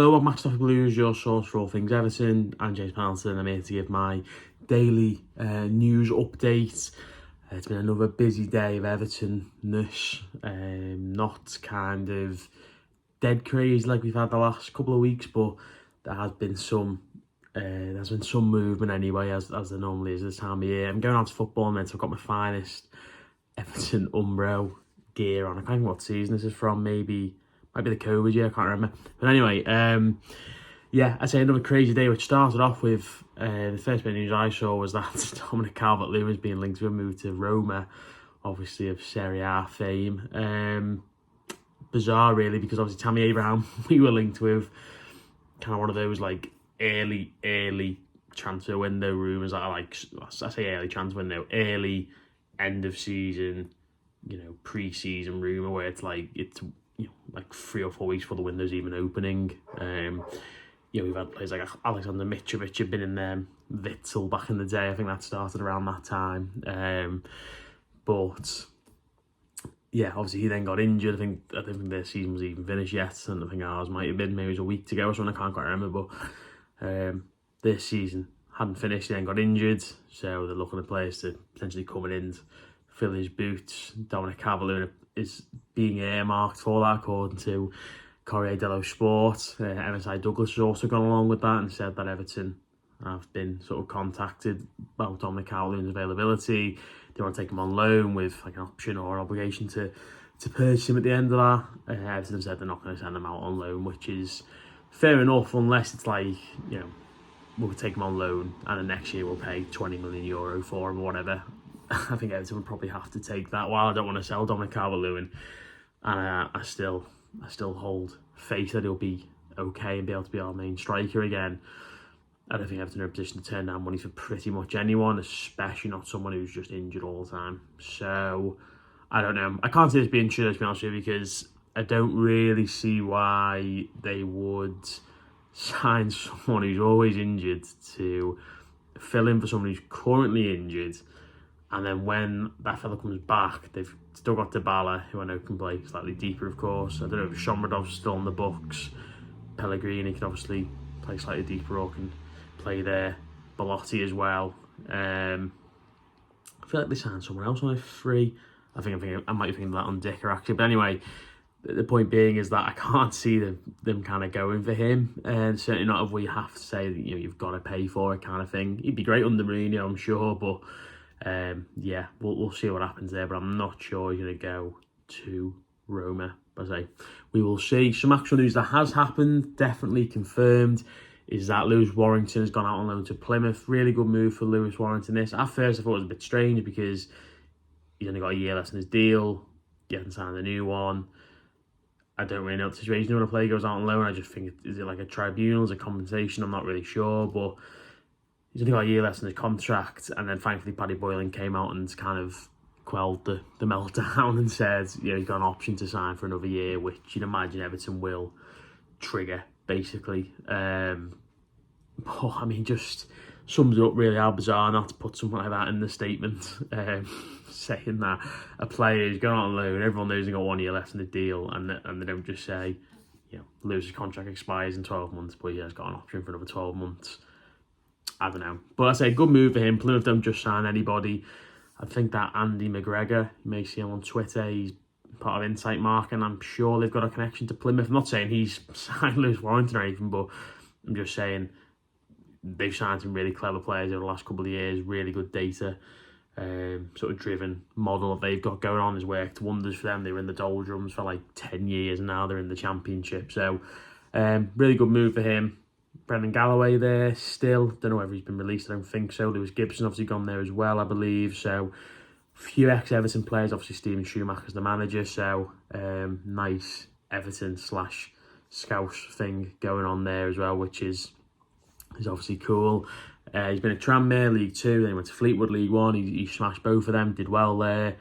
Hello, I'm Max Toffee Blues, your source for all things Everton. I'm James Palton. I'm here to give my daily news update. It's been another busy day of Everton-ness. Not kind of dead crazy like we've had the last couple of weeks, but there has been some movement anyway, as there normally is this time of year. I'm going out to football, and so I've got my finest Everton Umbro gear on. I can't remember what season this is from, might be the COVID year, I can't remember. But anyway, yeah, I'd say another crazy day, which started off with the first bit of news I saw was that Dominic Calvert-Lewin has being linked to a move to Roma, obviously of Serie A fame. Bizarre, really, because obviously Tammy Abraham, we were linked with kind of one of those like early transfer window rumours that are like, I say early transfer window, early end of season, pre-season rumour where it's like, like 3 or 4 weeks before the window's even opening. We've had players like Alexander Mitrovic had been in there, Witzel back in the day. I think that started around that time. But yeah, obviously he then got injured. I don't think their season was even finished yet, and I think ours might have been, maybe it was a week to go or something. I can't quite remember, but this season hadn't finished. He then got injured, so they're looking at players to potentially coming in to fill his boots. Dominic Calvert-Lewin is being earmarked for that, according to Corriere dello Sport. MSI Douglas has also gone along with that and said that Everton have been sort of contacted about Dominic Calvert-Lewin's availability. They want to take him on loan with like an option or an obligation to purchase him at the end of that. Everton have said they're not going to send him out on loan, which is fair enough, unless it's like, we'll take him on loan and then next year we'll pay €20 million for him or whatever. I think Everton would probably have to take that. While I don't want to sell Dominic Calvert-Lewin, and I still hold faith that he'll be okay and be able to be our main striker again. I don't think Everton are in a position to turn down money for pretty much anyone, especially not someone who's just injured all the time. So, I don't know. I can't see this being true, to be honest with you, because I don't really see why they would sign someone who's always injured to fill in for someone who's currently injured. And then when that fella comes back, they've still got Dybala, who I know can play slightly deeper, of course. I don't know if Shomurodov's still on the books. Pellegrini can obviously play slightly deeper or can play there. Belotti as well. I feel like they signed someone else on a free. I might be thinking that on Dicker, actually. But anyway, the point being is that I can't see them kind of going for him. And certainly not if we have to say that, you've got to pay for it kind of thing. He'd be great under Mourinho, I'm sure, but yeah, we'll see what happens there, but I'm not sure he's going to go to Roma. As I say, we will see. Some actual news that has happened, definitely confirmed, is that Lewis Warrington has gone out on loan to Plymouth. Really good move for Lewis Warrington. This, at first, I thought it was a bit strange because he's only got a year left in his deal. He hasn't signed a new one. I don't really know the situation when a player goes out on loan. I just think, is it like a tribunal, is it compensation? I'm not really sure, but he's only got a year left in his contract, and then thankfully Paddy Boylan came out and kind of quelled the meltdown and said, he's got an option to sign for another year, which you'd imagine Everton will trigger, basically. But I mean, just sums it up really how bizarre not to put something like that in the statement, saying that a player is going on loan, everyone knows he's got 1 year left in the deal, and they don't just say, Lewis's contract expires in 12 months, but he has got an option for another 12 months. I don't know. But I say, good move for him. Plymouth don't just sign anybody. I think that Andy McGregor, you may see him on Twitter, he's part of Insight Mark, and I'm sure they've got a connection to Plymouth. I'm not saying he's signed Lewis Warrington or anything, but I'm just saying they've signed some really clever players over the last couple of years, really good data, sort of driven model that they've got going on has worked wonders for them. They were in the doldrums for like 10 years and now they're in the Championship. So, really good move for him. Brendan Galloway there still. Don't know whether he's been released. I don't think so. Lewis Gibson obviously gone there as well, I believe. So, a few ex-Everton players. Obviously, Stephen Schumacher's the manager. So, nice Everton/Scouse thing going on there as well, which is obviously cool. He's been at Tranmere, League 2. Then he went to Fleetwood, League 1. He smashed both of them. Did well there.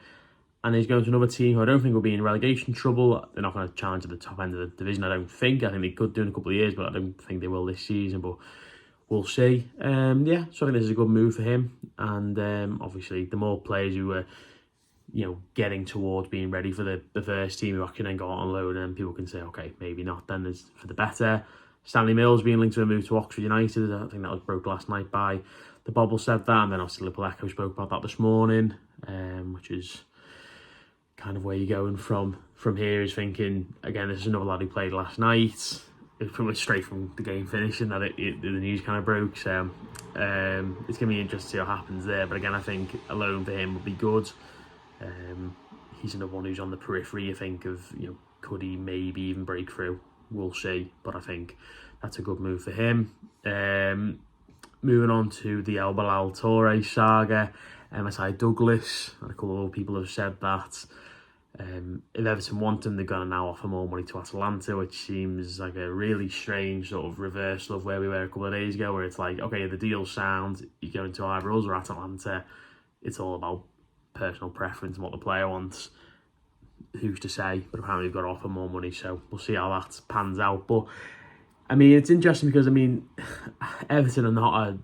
And he's going to another team who I don't think will be in relegation trouble. They're not going to challenge at the top end of the division, I don't think. I think they could do in a couple of years, but I don't think they will this season. But we'll see. Yeah, so I think this is a good move for him. And obviously, the more players who are, getting towards being ready for the first team who can then go out on loan, and people can say, okay, maybe not then, is for the better. Stanley Mills being linked to a move to Oxford United. I think that was broke last night by the Bobble said that, and then obviously Liverpool Echo spoke about that this morning, which is kind of where you're going from here, is thinking, again, this is another lad who played last night. It was pretty much straight from the game finishing that the news kind of broke, so it's going to be interesting to see what happens there. But again, I think a loan for him would be good. He's another one who's on the periphery, you think, of, could he maybe even break through? We'll see, but I think that's a good move for him. Moving on to the BILAL TOURÉ saga, MSI Douglas, and a couple of people have said that if Everton want him, they're going to now offer more money to Atalanta, which seems like a really strange sort of reversal of where we were a couple of days ago, where it's like, okay, the deal's sound, you go into either us or Atalanta, it's all about personal preference and what the player wants. Who's to say? But apparently we've got to offer more money, so we'll see how that pans out. But I mean, it's interesting because, I mean, Everton are not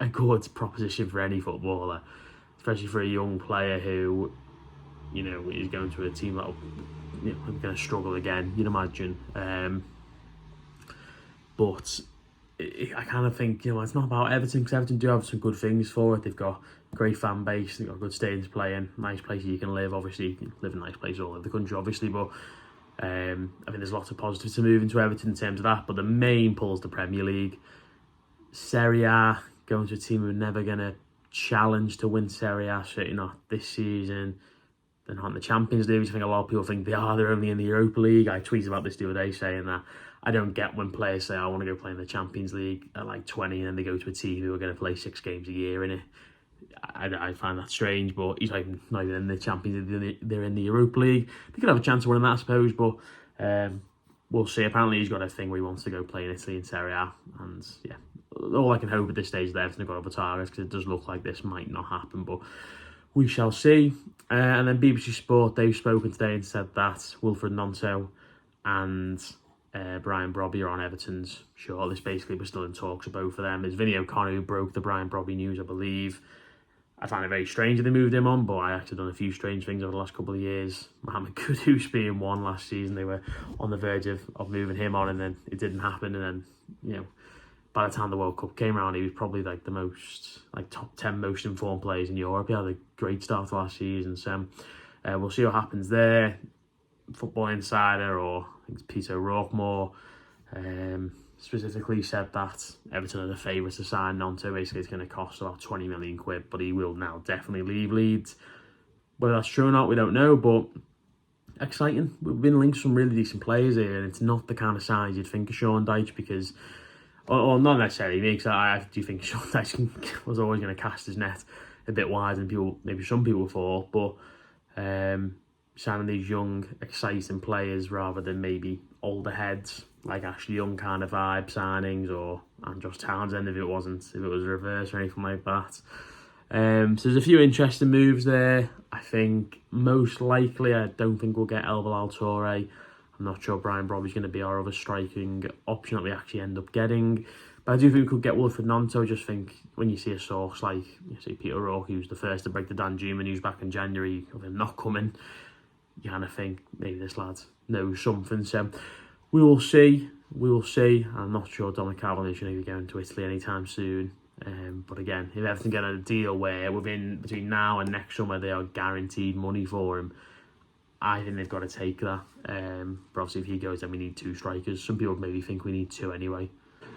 a good proposition for any footballer, especially for a young player who, is going to a team that will, going to struggle again, you'd imagine. But I kind of think, it's not about Everton, because Everton do have some good things for it. They've got a great fan base, they've got a good stadium to play in, nice places you can live. Obviously, you can live in nice places all over the country, obviously, but I think there's lots of positives to moving to Everton in terms of that. But the main pull is the Premier League. Serie A, going to a team who are never going to challenge to win Serie A, certainly not this season. They're not in the Champions League, which I think a lot of people think they are. They're only in the Europa League. I tweeted about this the other day, saying that I don't get when players say, I want to go play in the Champions League at like 20, and then they go to a team who are going to play 6 games a year in it. I find that strange, but he's not even in the Champions League, they're in the Europa League. They could have a chance of winning that, I suppose, but we'll see. Apparently he's got a thing where he wants to go play in Italy in Serie A, and yeah, all I can hope at this stage is that Everton have got other targets, because it does look like this might not happen, but we shall see. And then BBC Sport, they've spoken today and said that Wilfried Gnonto and Brian Brobby are on Everton's shortlist. Basically, we're still in talks of both of them. It's Vinny O'Connor who broke the Brian Brobby news, I believe. I find it very strange that they moved him on, but I actually done a few strange things over the last couple of years. Mohamed Kudus being one last season, they were on the verge of moving him on, and then it didn't happen. And then, by the time the World Cup came around, he was probably like the most, top 10 most informed players in Europe. He had a great start last season, so we'll see what happens there. Football Insider, or I think it's Peter O'Rourke more, specifically said that Everton are the favourites to sign Gnonto. Basically, it's going to cost about 20 million quid, but he will now definitely leave Leeds. Whether that's true or not, we don't know, but exciting. We've been linked to some really decent players here, and it's not the kind of size you'd think of Sean Dyche, because, or not necessarily me, because I do think Sean Dyche was always going to cast his net a bit wider than maybe some people thought, but signing these young, exciting players rather than maybe older heads, like Ashley Young kind of vibe signings, or Andros Townsend if it was reverse or anything like that. So there's a few interesting moves there. I think most likely, I don't think we'll get BILAL TOURÉ. I'm not sure Brian Brobby's going to be our other striking option that we actually end up getting. But I do think we could get Wilfried Gnonto. Just think when you see a source like, say, Peter O'Rourke, who's the first to break the Danjuma news back in January of him not coming, you kind of think maybe this lad knows something. So we will see. I'm not sure Dominic Calvert-Lewin is going to be going to Italy anytime soon. But again, if Everton get a deal where between now and next summer they are guaranteed money for him, I think they've got to take that. But obviously if he goes, then we need 2 strikers. Some people maybe think we need 2 anyway.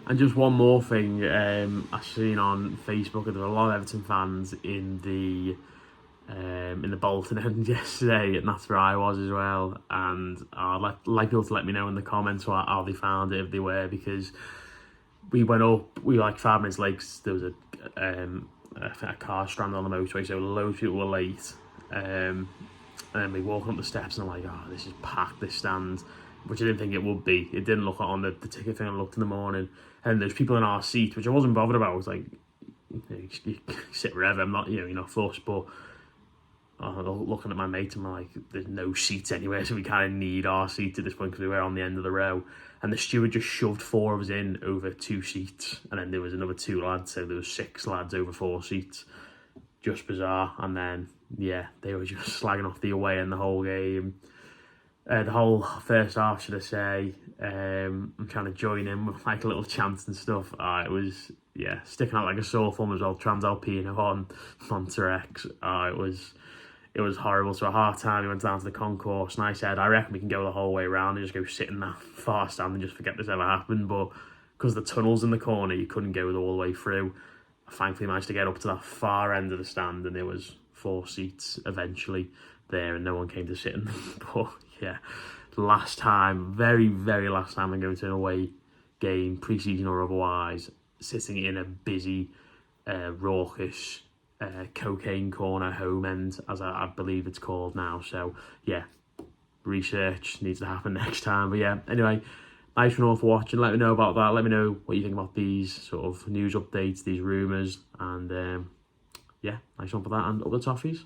And just one more thing, I've seen on Facebook, there were a lot of Everton fans in the Bolton end yesterday, and that's where I was as well. And I'd like people to let me know in the comments how they found it, if they were, because we went up, we were like 5 minutes late, there was a car stranded on the motorway, so loads of people were late. And then we walk up the steps and I'm like, oh, this is packed, this stand, which I didn't think it would be. It didn't look like on the ticket thing I looked in the morning. And there's people in our seat, which I wasn't bothered about. I was like, you sit wherever, I'm not, you're not fussed, but looking at my mate and I'm like, there's no seats anywhere, so we kind of need our seats at this point because we were on the end of the row. And the steward just shoved 4 of us in over 2 seats, and then there was another 2 lads, so there was 6 lads over 4 seats. Just bizarre. And then, yeah, they were just slagging off the away end the whole game. The whole first half, should I say, I'm trying to join in with like little chants and stuff. It was, yeah, sticking out like a sore thumb as well. Transalpino on Monterex. It was horrible. So at half time, we went down to the concourse and I said, I reckon we can go the whole way around and just go sit in that far stand and just forget this ever happened. But because the tunnel's in the corner, you couldn't go all the way through. I thankfully managed to get up to that far end of the stand and there was 4 seats eventually there and no one came to sit in them. But yeah, last time, very, very last time I'm going to an away game, pre-season or otherwise, sitting in a busy, raucous, cocaine corner home end, as I believe it's called now. So yeah, research needs to happen next time. But yeah, anyway, nice one all for watching. Let me know about that. Let me know what you think about these sort of news updates, these rumours, and yeah, nice one for that, and up the Toffees.